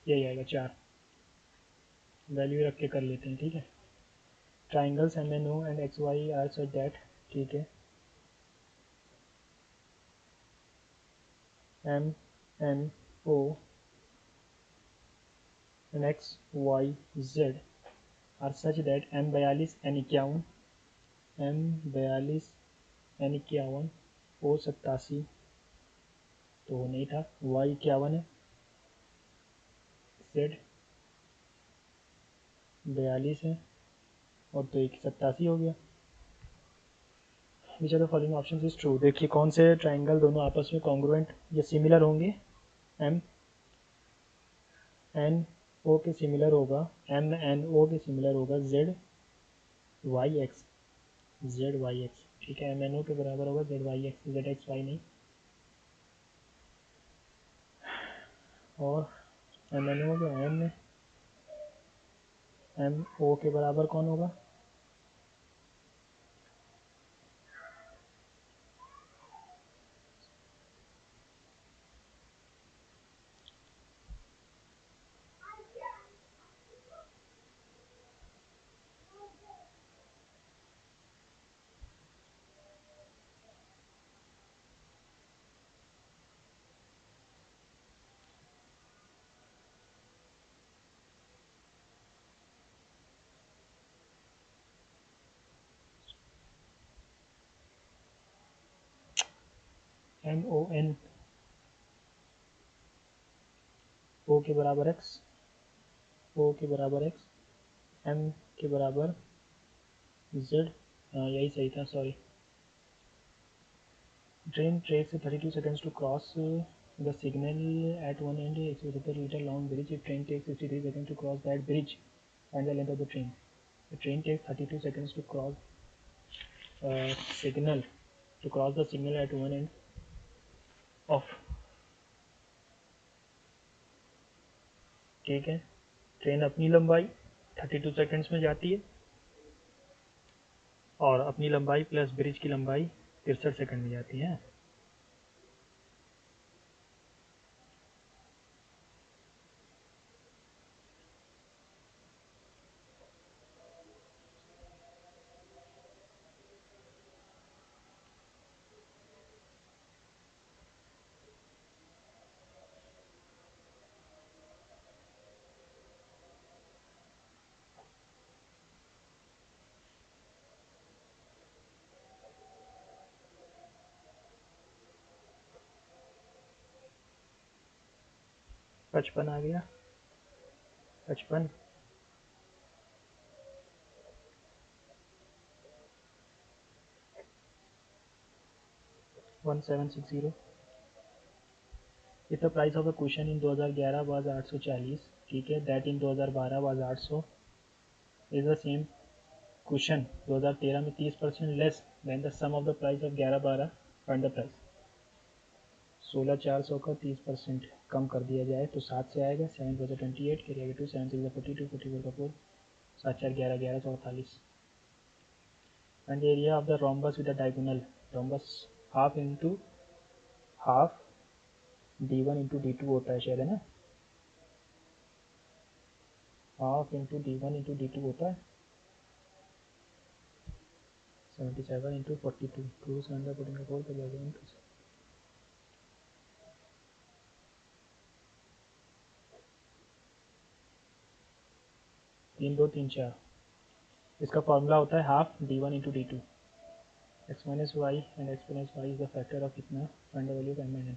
A: यही आएगा 4। वैल्यू रख के कर लेते हैं, ठीक है। Triangles M N O and X Y are such that, ठीक है, M N O and X Y Z are such that M 42 N 51, M 42 N 51, O 87 तो नहीं था, वाई 51 है, जेड 42 है, और तो एक 87 हो गया। Which are the following option is true. देखिए कौन से ट्राइंगल दोनों आपस में कॉन्ग्रुएंट या सिमिलर होंगे। एम एन ओ के सिमिलर होगा, एम एन ओ के सिमिलर होगा Z Y X, Z Y X, ठीक है। एम एन ओ के बराबर होगा Z Y X, Z X Y नहीं। और एम एन ओ के एम ओ के बराबर कौन होगा, एम ओ एन ओ के बराबर एक्स, ओ के बराबर एक्स, एम के बराबर जेड, हाँ यही सही था, sorry. Train takes 32 seconds to cross the signal at one end. It's a meter long bridge. If train takes 53 seconds to cross that bridge, find the length of the train. The train takes 32 seconds to cross signal to cross the signal at one end of, ठीक है। Train अपनी लंबाई 32 seconds में जाती है और अपनी लंबाई प्लस ब्रिज की लंबाई 63 सेकंड में जाती है। 55 आ गया, 55 1760। If the price of a cushion in 2011 was 840, ठीक है, that in 2012 was 800, is the same cushion 2013 में 30% less than the sum of the price of 11-12, find the price। 16,400 का 30% कम कर दिया जाए तो 7 से आएगा, 7 4 28, कैरी आगे 2, 7 6 42, 44 का 4, 7 4 11 11 48। And area of the rhombus with the diagonal, rhombus half into half d1 into d2 होता है शायद, है ना, half into d1 into d2 होता है, 77 इंटू 42, 2 7 14 का 4 का 11 3 2 3 4। इसका फॉर्मूला होता है half d1 into D two. X minus Y and X minus Y is the factor of कितना, find the value of M and N.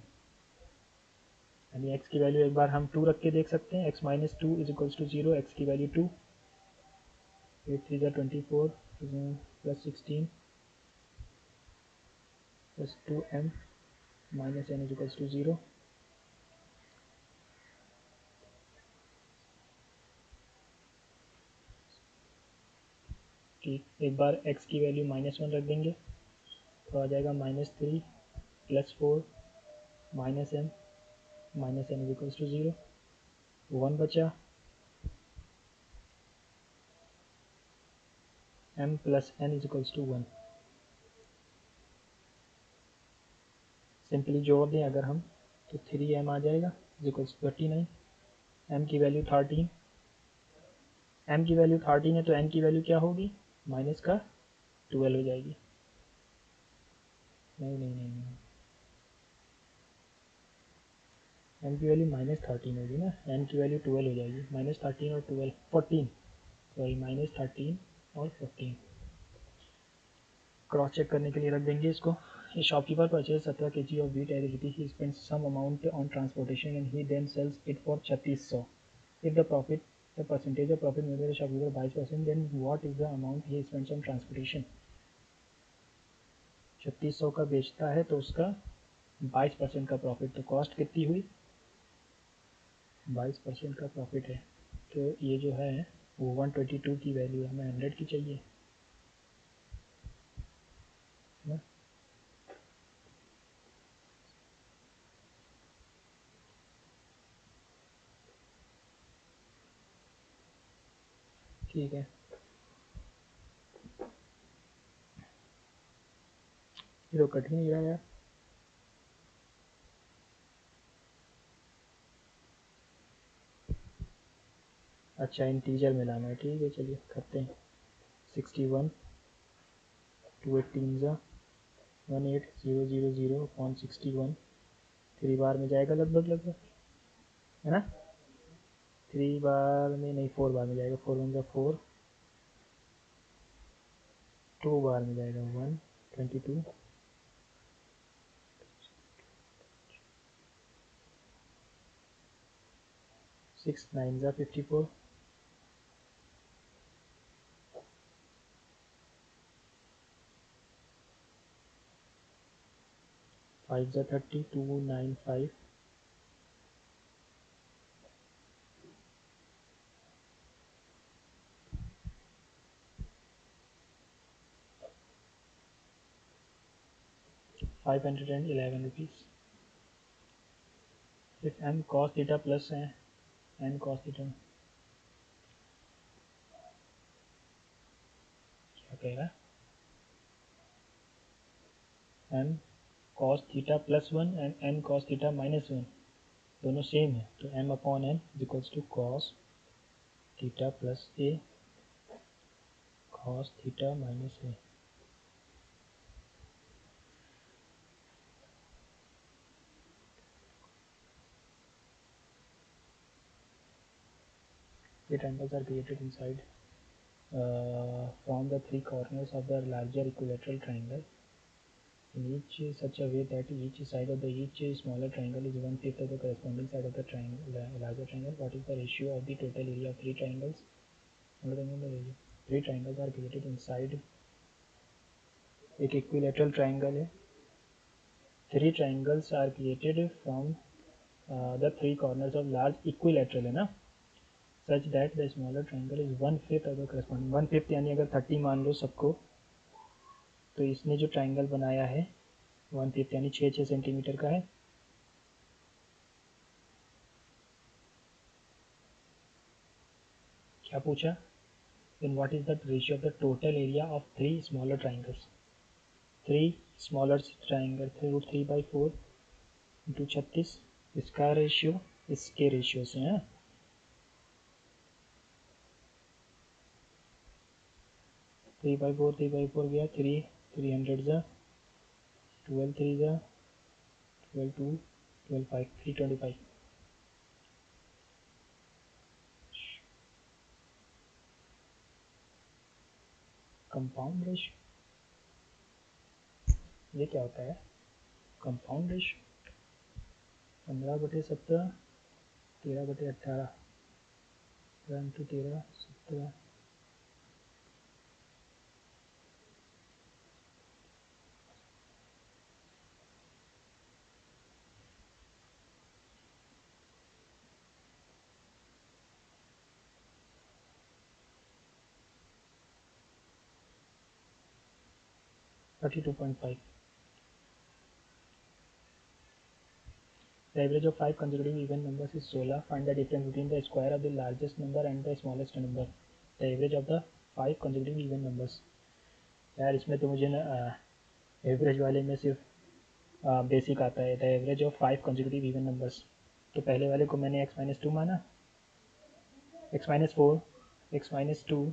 A: यानी एक्स की वैल्यू एक बार हम 2 रख के देख सकते हैं, X minus 2 is equals to 0, X की वैल्यू 2, 8 3 24 plus 16 plus 2 M minus N is equals to 0। ठीक, एक बार x की वैल्यू -1 रख देंगे तो आ जाएगा -3 + 4 -n इज इक्वल्स टू 0। 1 बचा, m + n is equals to 1। Simply जोड़ दें अगर हम तो 3m आ जाएगा इज इक्वल्स टू 39। m की वैल्यू 13, m की वैल्यू 13 है तो n की वैल्यू क्या होगी, माइनस का 12 हो जाएगी। नहीं नहीं नहीं नहीं, m की वैल्यू -13 होगी ना, n की वैल्यू 12 हो जाएगी। -13 और 12 14, सॉरी -13 और 14। क्रॉस चेक करने के लिए रख देंगे इसको। A shopkeeper purchased 17 kg of wheat as rupee. He spends some amount on transportation and he then sells it for 3600. If the percentage of profit made by the shopkeeper 22%, then what is the amount he spends on transportation? 3600 का बेचता है तो उसका 22% का profit, तो cost कितनी हुई, 22% का प्रॉफिट है। तो ये जो है वो 122 की वैल्यू हमें 100 की चाहिए ना। ठीक है, ये तो कट ही नहीं रहा यार। अच्छा, इंटीजर में लाना है, ठीक है चलिए करते हैं। 61 2 18 ज़ा 18000/61 3 बार में जाएगा लगभग है ना। 3 बार में नहीं, 4 बार में जाएगा। 4 1 ज़ा 4, 2 बार में जाएगा 122, 6 9 ज़ा 54, 5 ज़ा 30, 295, 511 रुपीज़। फिर m cos थीटा प्लस है, n cos थीटा क्या कह रहा है, m cos theta +1 and n cos theta -1 दोनों सेम है, तो m/n is equals to cos theta plus a cos theta minus a। The triangles are created inside from the three corners of the larger equilateral triangle in each such a way that each side of the each smaller triangle is 1/5 of the corresponding side of the larger triangle. What is the ratio of the total area of three triangles? Three triangles are created inside एक equilateral triangle है। Three triangles are created from the three corners of large equilateral है ना, such that the smaller triangle is 1/5 of the corresponding। 1/5 यानी अगर 30 मान लो सबको, तो इसने जो ट्राइंगल बनाया है 1/5 यानी 6 सेंटीमीटर का है। क्या पूछा, then what is the ratio of the total area of three smaller triangles. Three smaller triangle √3/4 into 36, इसका रेशियो इसके रेशियो से है। 3/4 गया, 300 ज़ा 12 3 ज़ा 12 2 12 5 325। कंपाउंड रेशियो, ये क्या होता है compound ratio. 15/17 13/18 into 13 17, 32.5. The average of 5 consecutive even numbers is 16. Find the difference between the square of the largest number and the smallest number. The average of the 5 consecutive even numbers. यार इसमें तो मुझे ना average वाले में सिर्फ basic आता है. The average of 5 consecutive even numbers. तो पहले वाले को मैंने x-2 माना, x-4, x-2,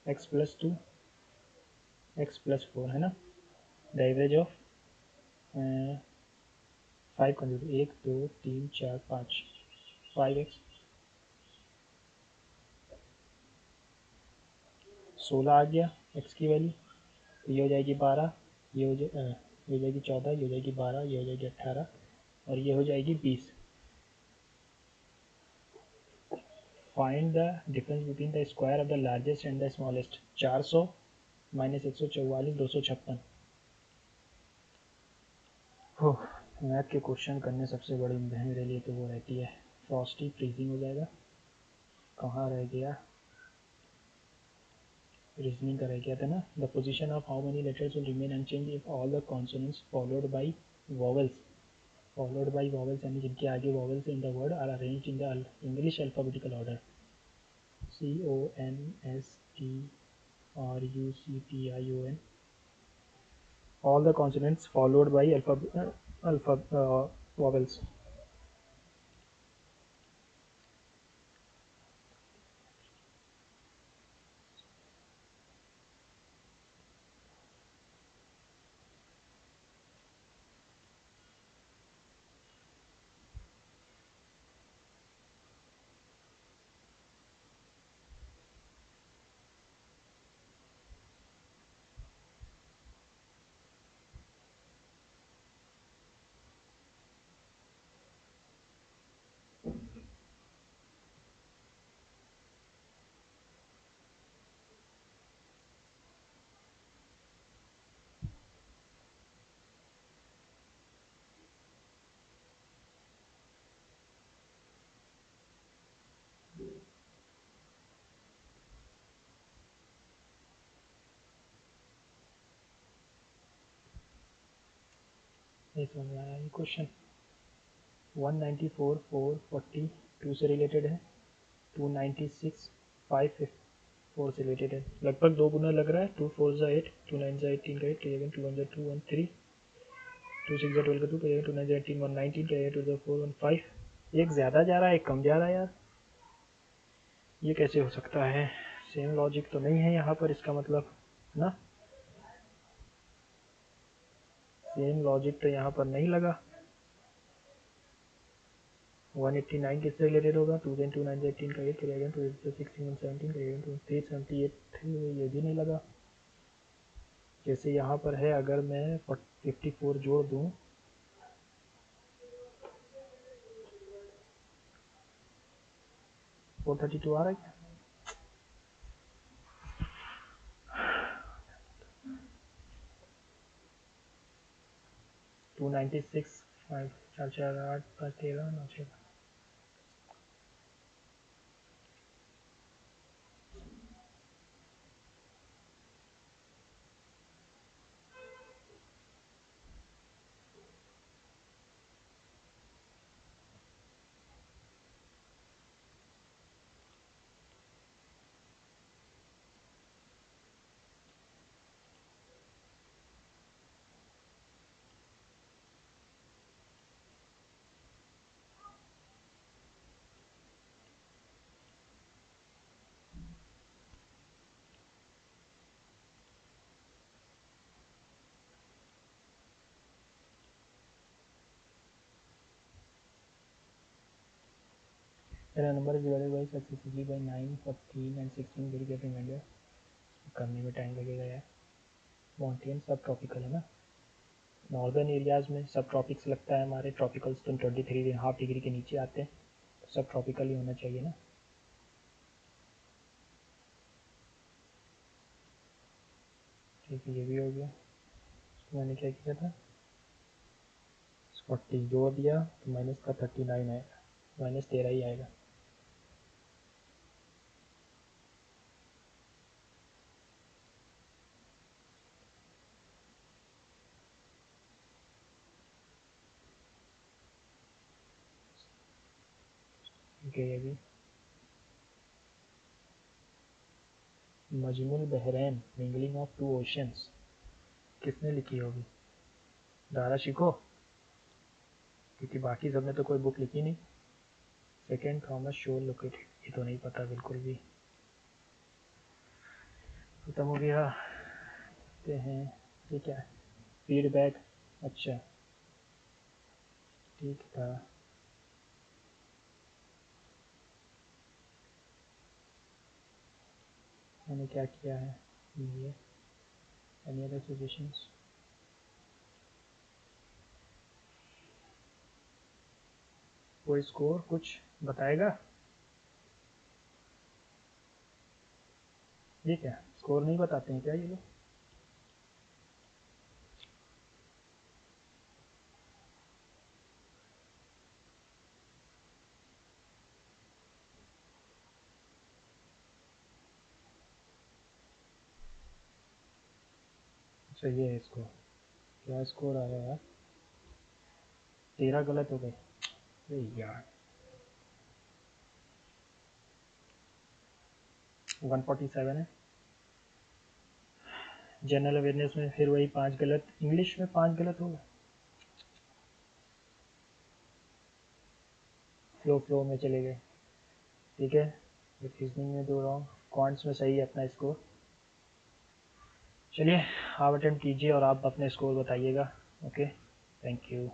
A: x+2, x+4 है ना. The average of 5 consecutive 1 2 3 4 5 5x 16 आ गया x की वैल्यू. तो ये हो जाएगी 12, ये हो जाएगी 14, ये हो जाएगी 12, ये हो जाएगी 18 और ये हो जाएगी 20. Find the difference between the square of the largest and the smallest. 400 minus 144 256. हो मैथ के क्वेश्चन करने सबसे बड़ी मेरे लिए तो वो रहती है फ्रॉस्टी फ्रीजिंग हो जाएगा. कहाँ रह गया रीजनिंग का रह गया था ना. The position of how many letters will remain unchange if all the consonants followed by vowels यानी जिनके आगे vowels in the word are arranged in the English alphabetical order. CONSTRUCTION. All the consonants followed by vowels. ये समझ में आया. ये question 194 440 2 से related है. 296 5 4 से रिलेटेड है. लगभग 2 गुना लग रहा है. 2 4 ज़ा 8, 2 9 ज़ा 18 का 8 करिएगा. 2 1 ज़ा 2 1 3, 2 6 ज़ा 12 का 2 करिएगा. 2 9 ज़ा 18 1 19 करिएगा. 2 ज़ा 4 1 5. एक ज़्यादा जा रहा है एक कम जा रहा है यार. ये कैसे हो सकता है. सेम लॉजिक तो नहीं है यहाँ पर. इसका मतलब ना सेम लॉजिक तो यहाँ पर नहीं लगा. 189 किससे रिलेटेड होगा. 2 2 9 18 का 8 करिएगा. 2 8 16 17 करिएगा. 2 378 ये भी नहीं लगा. जैसे यहाँ पर है अगर मैं 54 जोड़ दूँ 432 आ रहा है क्या. 296 5 4 4 8 5 13 9 6. मेरा number divided by successively by 9 14 and 16 very get reminder. करने में टाइम लगेगा यार. मॉन्टेन सब ट्रॉपिकल है ना. नॉर्दर्न एरियाज़ में सब ट्रॉपिक्स लगता है. हमारे ट्रॉपिकल्स तो 23.5 डिग्री के नीचे आते हैं. तो सब ट्रॉपिकल ही होना चाहिए ना. ठीक है ये भी हो गया. तो मैंने क्या किया था 40 जोड़ दिया तो माइनस का 39 आएगा. माइनस 13 ही आएगा. ठीक है ये भी। Majmul Bahrain mingling of two oceans किसने लिखी होगी? दारा शिको, क्योंकि बाकी सब ने तो कोई बुक लिखी नहीं। सेकेंड थॉमस शोल लोकेटेड, ये तो नहीं पता बिल्कुल भी। खत्म हो गया। देखते हैं ये क्या है, फीडबैक। अच्छा ठीक था। मैंने क्या किया है ये, एनी अदर सजेशंस? वो स्कोर कुछ बताएगा? ये क्या स्कोर नहीं बताते हैं क्या ये लोग? अच्छा ये है स्कोर, क्या स्कोर आया यार? 13 गलत हो गए, अरे यार। 147 है। जनरल अवेयरनेस में फिर वही 5 गलत, इंग्लिश में 5 गलत हो गए। फ्लो में चले गए। ठीक है, रीजनिंग में 2 रॉन्ग, क्वांट्स में सही है अपना स्कोर। चलिए आप अटेम्प्ट कीजिए और आप अपने स्कोर बताइएगा। Okay, thank you.